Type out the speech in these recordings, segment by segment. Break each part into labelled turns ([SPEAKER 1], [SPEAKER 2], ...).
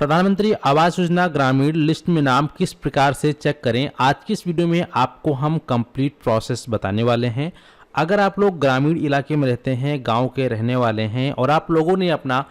[SPEAKER 1] प्रधानमंत्री आवास योजना ग्रामीण लिस्ट में नाम किस प्रकार से चेक करें। आज की इस वीडियो में आपको हम कंप्लीट प्रोसेस बताने वाले हैं। अगर आप लोग ग्रामीण इलाके में रहते हैं, गांव के रहने वाले हैं और आप लोगों ने अपना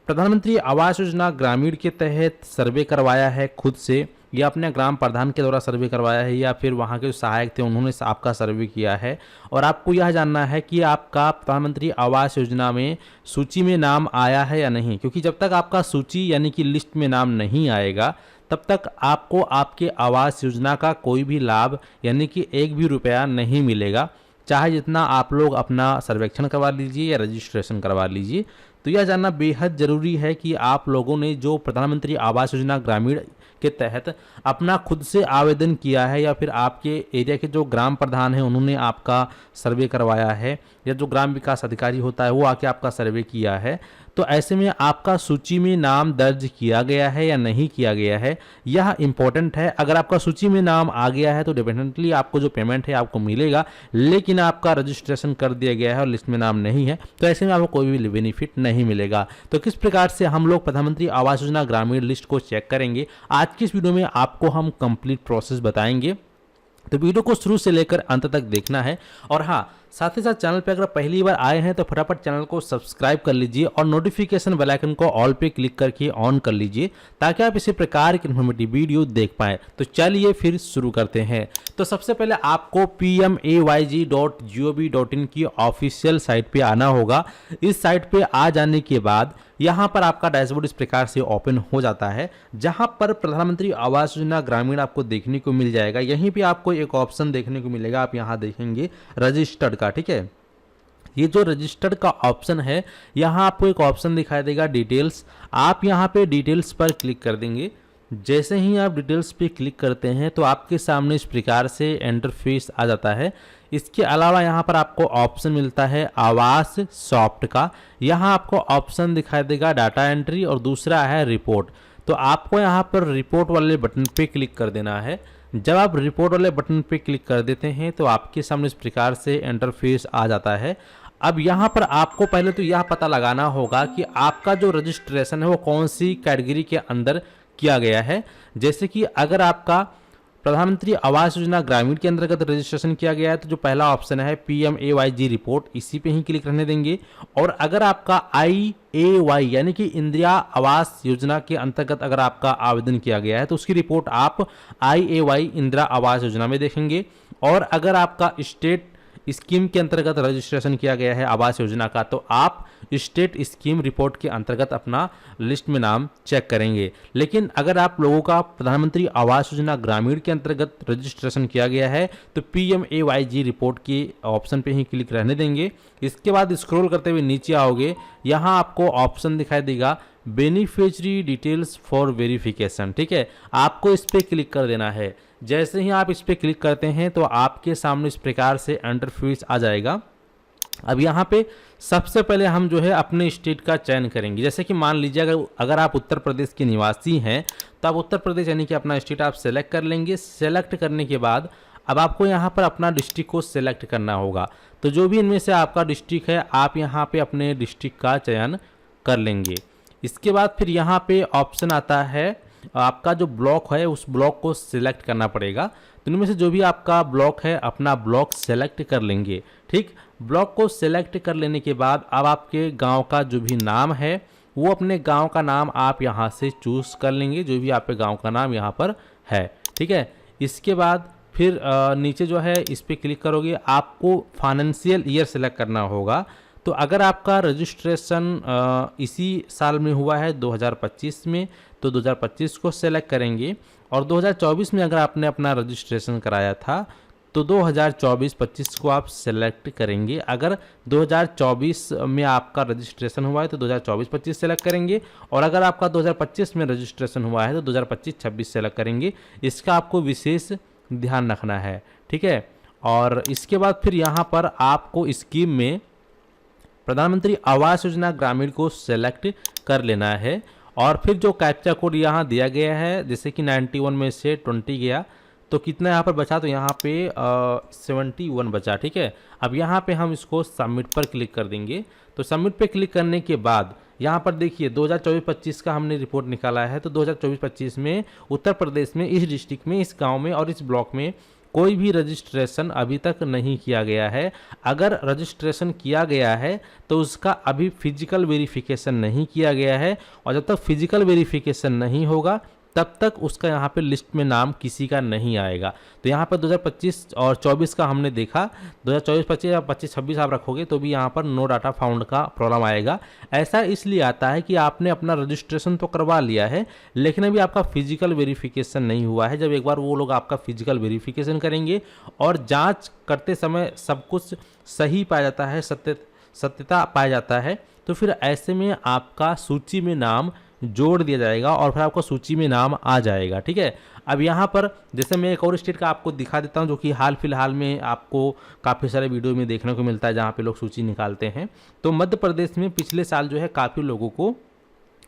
[SPEAKER 1] प्रधानमंत्री आवास योजना ग्रामीण के तहत सर्वे करवाया है खुद से, या अपने ग्राम प्रधान के द्वारा सर्वे करवाया है, या फिर वहाँ के जो सहायक थे उन्होंने आपका सर्वे किया है, और आपको यह जानना है कि आपका प्रधानमंत्री आवास योजना में सूची में नाम आया है या नहीं। क्योंकि जब तक आपका सूची यानी कि लिस्ट में नाम नहीं आएगा तब तक आपको आपके आवास योजना का कोई भी लाभ यानी कि एक भी रुपया नहीं मिलेगा, चाहे जितना आप लोग अपना सर्वेक्षण करवा लीजिए या रजिस्ट्रेशन करवा लीजिए। तो यह जानना बेहद ज़रूरी है कि आप लोगों ने जो प्रधानमंत्री आवास योजना ग्रामीण के तहत अपना खुद से आवेदन किया है, या फिर आपके एरिया के जो ग्राम प्रधान हैं उन्होंने आपका सर्वे करवाया है, या जो ग्राम विकास अधिकारी होता है वो आके आपका सर्वे किया है, तो ऐसे में आपका सूची में नाम दर्ज किया गया है या नहीं किया गया है, यह इंपॉर्टेंट है। अगर आपका सूची में नाम आ गया है तो डेफिनेटली आपको जो पेमेंट है आपको मिलेगा, लेकिन आपका रजिस्ट्रेशन कर दिया गया है और लिस्ट में नाम नहीं है तो ऐसे में आपको कोई भी बेनिफिट नहीं मिलेगा। तो किस प्रकार से हम लोग प्रधानमंत्री आवास योजना ग्रामीण लिस्ट को चेक करेंगे, आज की इस वीडियो में आपको हम कंप्लीट प्रोसेस बताएंगे। तो वीडियो को शुरू से लेकर अंत तक देखना है। और हाँ, साथ ही साथ चैनल पे अगर पहली बार आए हैं तो फटाफट चैनल को सब्सक्राइब कर लीजिए और नोटिफिकेशन बेल आइकन को ऑल पे क्लिक करके ऑन कर लीजिए ताकि आप इसी प्रकार की इन्फॉर्मेटिव वीडियो देख पाएं। तो चलिए फिर शुरू करते हैं। तो सबसे पहले आपको pmayg.gov.in की ऑफिशियल साइट पे आना होगा। इस साइट पे आ जाने के बाद यहाँ पर आपका डैशबोर्ड इस प्रकार से ओपन हो जाता है, जहाँ पर प्रधानमंत्री आवास योजना ग्रामीण आपको देखने को मिल जाएगा। यहीं पे आपको एक ऑप्शन देखने को मिलेगा, आप यहाँ देखेंगे रजिस्टर्ड का, ठीक है। ये जो रजिस्टर्ड का ऑप्शन है, यहाँ आपको एक ऑप्शन दिखाई देगा डिटेल्स। आप यहाँ पे डिटेल्स पर क्लिक कर देंगे। जैसे ही आप डिटेल्स पे क्लिक करते हैं तो आपके सामने इस प्रकार से इंटरफेस आ जाता है। इसके अलावा यहाँ पर आपको ऑप्शन मिलता है आवास सॉफ्ट का। यहाँ आपको ऑप्शन दिखाई देगा डाटा एंट्री और दूसरा है रिपोर्ट। तो आपको यहाँ पर रिपोर्ट वाले बटन पे क्लिक कर देना है। जब आप रिपोर्ट वाले बटन पे क्लिक कर देते हैं तो आपके सामने इस प्रकार से इंटरफेस आ जाता है। अब यहाँ पर आपको पहले तो यह पता लगाना होगा कि आपका जो रजिस्ट्रेशन है वो कौन सी कैटेगरी के अंदर किया गया है। जैसे कि अगर आपका प्रधानमंत्री आवास योजना ग्रामीण के अंतर्गत रजिस्ट्रेशन किया गया है तो जो पहला ऑप्शन है PMAYG रिपोर्ट, इसी पे ही क्लिक रहने देंगे। और अगर आपका IAY यानी कि इंदिरा आवास योजना के अंतर्गत अगर आपका आवेदन किया गया है तो उसकी रिपोर्ट आप IAY इंदिरा आवास योजना में देखेंगे। और अगर आपका स्टेट स्कीम के अंतर्गत रजिस्ट्रेशन किया गया है आवास योजना का तो आप स्टेट स्कीम रिपोर्ट के अंतर्गत अपना लिस्ट में नाम चेक करेंगे। लेकिन अगर आप लोगों का प्रधानमंत्री आवास योजना ग्रामीण के अंतर्गत रजिस्ट्रेशन किया गया है तो PMAYG रिपोर्ट के ऑप्शन पे ही क्लिक रहने देंगे। इसके बाद स्क्रॉल करते हुए नीचे आओगे, यहाँ आपको ऑप्शन दिखाई देगा बेनिफिशियरी डिटेल्स फॉर वेरिफिकेशन, ठीक है। आपको इस पर क्लिक कर देना है। जैसे ही आप इस पर क्लिक करते हैं तो आपके सामने इस प्रकार से इंटरफेस आ जाएगा। अब यहाँ पे सबसे पहले हम जो है अपने स्टेट का चयन करेंगे। जैसे कि मान लीजिए अगर आप उत्तर प्रदेश के निवासी हैं तो आप उत्तर प्रदेश यानी कि अपना स्टेट आप सेलेक्ट कर लेंगे। सेलेक्ट करने के बाद अब आपको यहाँ पर अपना डिस्ट्रिक्ट को सेलेक्ट करना होगा। तो जो भी इनमें से आपका डिस्ट्रिक्ट है आप यहाँ पे अपने डिस्ट्रिक्ट का चयन कर लेंगे। इसके बाद फिर यहाँ पे ऑप्शन आता है, आपका जो ब्लॉक है उस ब्लॉक को सिलेक्ट करना पड़ेगा। तो इनमें से जो भी आपका ब्लॉक है अपना ब्लॉक सेलेक्ट कर लेंगे, ठीक। ब्लॉक को सेलेक्ट कर लेने के बाद अब आपके गांव का जो भी नाम है वो अपने गांव का नाम आप यहां से चूज कर लेंगे, जो भी आपके गांव का नाम यहां पर है, ठीक है। इसके बाद फिर नीचे जो है इस पर क्लिक करोगे, आपको फाइनेंशियल ईयर सेलेक्ट करना होगा। तो अगर आपका रजिस्ट्रेशन इसी साल में हुआ है 2025 में तो 2025 को सेलेक्ट करेंगे। और 2024 में अगर आपने अपना रजिस्ट्रेशन कराया था तो 2024-25 को आप सेलेक्ट करेंगे। अगर 2024 में आपका रजिस्ट्रेशन हुआ है तो 2024-25 सेलेक्ट करेंगे, और अगर आपका 2025 में रजिस्ट्रेशन हुआ है तो 2025-26 सेलेक्ट करेंगे। इसका आपको विशेष ध्यान रखना है, ठीक है। और इसके बाद फिर यहाँ पर आपको स्कीम में प्रधानमंत्री आवास योजना ग्रामीण को सेलेक्ट कर लेना है। और फिर जो कैप्चा कोड यहाँ दिया गया है, जैसे कि 91 में से 20 गया तो कितना यहाँ पर बचा, तो यहाँ पे 71 बचा, ठीक है। अब यहाँ पे हम इसको सबमिट पर क्लिक कर देंगे। तो सबमिट पे क्लिक करने के बाद यहाँ पर देखिए 2024-25 का हमने रिपोर्ट निकाला है, तो 2024-25 में उत्तर प्रदेश में इस डिस्ट्रिक्ट में, इस गांव में और इस ब्लॉक में कोई भी रजिस्ट्रेशन अभी तक नहीं किया गया है। अगर रजिस्ट्रेशन किया गया है तो उसका अभी फिजिकल वेरिफिकेशन नहीं किया गया है, और जब तक फिजिकल वेरिफिकेशन नहीं होगा तब तक उसका यहाँ पे लिस्ट में नाम किसी का नहीं आएगा। तो यहाँ पर 2025 और 24 का हमने देखा, 2024-25 या 25-26 आप रखोगे तो भी यहाँ पर नो डाटा फाउंड का प्रॉब्लम आएगा। ऐसा इसलिए आता है कि आपने अपना रजिस्ट्रेशन तो करवा लिया है, लेकिन अभी आपका फिजिकल वेरिफिकेशन नहीं हुआ है। जब एक बार वो लोग आपका फिजिकल वेरिफिकेशन करेंगे और जाँच करते समय सब कुछ सही पाया जाता है, सत्यता पाया जाता है, तो फिर ऐसे में आपका सूची में नाम जोड़ दिया जाएगा और फिर आपको सूची में नाम आ जाएगा। ठीक है, अब यहाँ पर जैसे मैं एक और स्टेट का आपको दिखा देता हूँ, जो कि हाल फिलहाल में आपको काफ़ी सारे वीडियो में देखने को मिलता है जहाँ पे लोग सूची निकालते हैं। तो मध्य प्रदेश में पिछले साल जो है काफ़ी लोगों को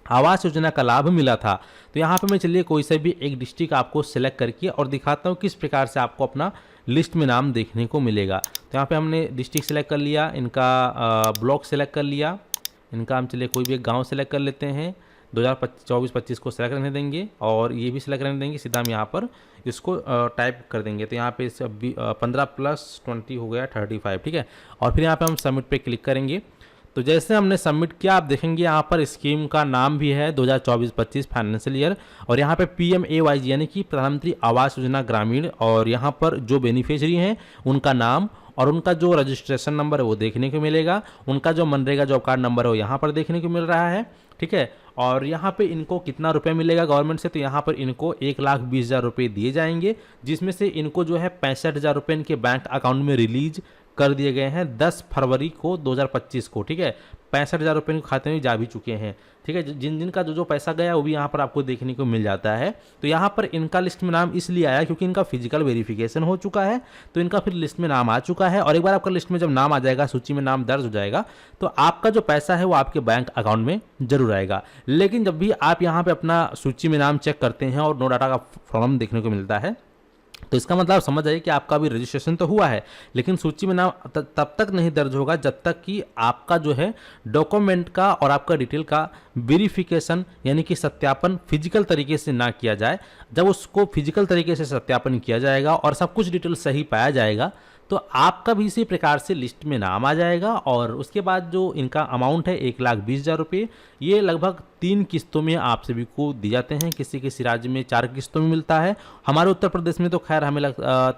[SPEAKER 1] आवास योजना का लाभ मिला था। तो यहाँ पे मैं चलिए कोई से भी एक डिस्ट्रिक्ट आपको सेलेक्ट करके और दिखाता हूँ किस प्रकार से आपको अपना लिस्ट में नाम देखने को मिलेगा। तो यहाँ पे हमने डिस्ट्रिक्ट सेलेक्ट कर लिया, इनका ब्लॉक सेलेक्ट कर लिया, इनका हम चलिए कोई भी एक गाँव सेलेक्ट कर लेते हैं, 2024-25 को सेलेक्ट रहने देंगे और ये भी सेलेक्ट रहने देंगे। सीधा हम यहाँ पर इसको टाइप कर देंगे, तो यहाँ पे 15+20 हो गया 35। ठीक है, और फिर यहाँ पे हम सबमिट पे क्लिक करेंगे। तो जैसे हमने सबमिट किया, आप देखेंगे यहाँ पर स्कीम का नाम भी है 2024-25 फाइनेंशियल ईयर, और यहाँ पे PMAYG यानी कि प्रधानमंत्री आवास योजना ग्रामीण, और यहाँ पर जो बेनिफिशियरी हैं उनका नाम और उनका जो रजिस्ट्रेशन नंबर है वो देखने को मिलेगा, उनका जो मनरेगा जॉब कार्ड नंबर है वो यहाँ पर देखने को मिल रहा है। ठीक है, और यहाँ पे इनको कितना रुपए मिलेगा गवर्नमेंट से, तो यहाँ पर इनको 1,20,000 रुपये दिए जाएंगे, जिसमें से इनको जो है 65,000 रुपये इनके बैंक अकाउंट में रिलीज कर दिए गए हैं 10 फरवरी को 2025 को। ठीक है, 65,000 रुपये इनके खाते में जा भी चुके हैं। ठीक है, जिन जिन का जो पैसा गया वो भी यहाँ पर आपको देखने को मिल जाता है। तो यहाँ पर इनका लिस्ट में नाम इसलिए आया क्योंकि इनका फिजिकल वेरिफिकेशन हो चुका है, तो इनका फिर लिस्ट में नाम आ चुका है। और एक बार आपका लिस्ट में जब नाम आ जाएगा, सूची में नाम दर्ज हो जाएगा, तो आपका जो पैसा है वो आपके बैंक अकाउंट में जरूर आएगा। लेकिन जब भी आप यहाँ पे अपना सूची में नाम चेक करते हैं और नो डाटा का फॉर्म देखने को मिलता है, तो इसका मतलब आप समझ जाइए कि आपका भी रजिस्ट्रेशन तो हुआ है, लेकिन सूची में नाम तब तक नहीं दर्ज होगा जब तक कि आपका जो है डॉक्यूमेंट का और आपका डिटेल का वेरिफिकेशन यानी कि सत्यापन फिजिकल तरीके से ना किया जाए। जब उसको फिजिकल तरीके से सत्यापन किया जाएगा और सब कुछ डिटेल सही पाया जाएगा, तो आपका भी इसी प्रकार से लिस्ट में नाम आ जाएगा। और उसके बाद जो इनका अमाउंट है 1,20,000 रुपये, ये लगभग 3 किस्तों में आप सभी को दिए जाते हैं। किसी किसी राज्य में 4 किस्तों में मिलता है, हमारे उत्तर प्रदेश में तो खैर हमें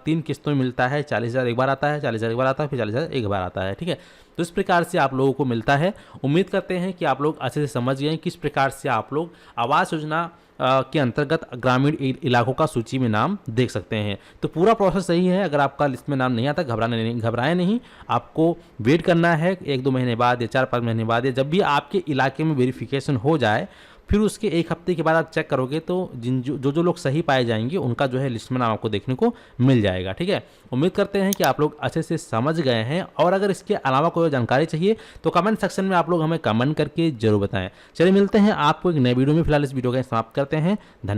[SPEAKER 1] 3 किस्तों में मिलता है। 40,000 एक बार आता है, 40,000 एक बार आता है, फिर 40,000 एक बार आता है। ठीक है, तो इस प्रकार से आप लोगों को मिलता है। उम्मीद करते हैं कि आप लोग अच्छे से समझ गए किस प्रकार से आप लोग आवास योजना के अंतर्गत ग्रामीण इलाकों का सूची में नाम देख सकते हैं। तो पूरा प्रोसेस सही है। अगर आपका लिस्ट में नाम नहीं आता, घबराएं नहीं, आपको वेट करना है 1-2 महीने बाद या 4-5 महीने बाद, या जब भी आपके इलाके में वेरिफिकेशन हो जाए, फिर उसके 1 हफ्ते के बाद आप चेक करोगे तो जो लोग सही पाए जाएंगे उनका जो है लिस्ट में नाम आपको देखने को मिल जाएगा। ठीक है, उम्मीद करते हैं कि आप लोग अच्छे से समझ गए हैं, और अगर इसके अलावा कोई जानकारी चाहिए तो कमेंट सेक्शन में आप लोग हमें कमेंट करके जरूर बताएं। चलिए मिलते हैं आपको एक नए वीडियो में, फिलहाल इस वीडियो का समाप्त करते हैं। धन्यवाद।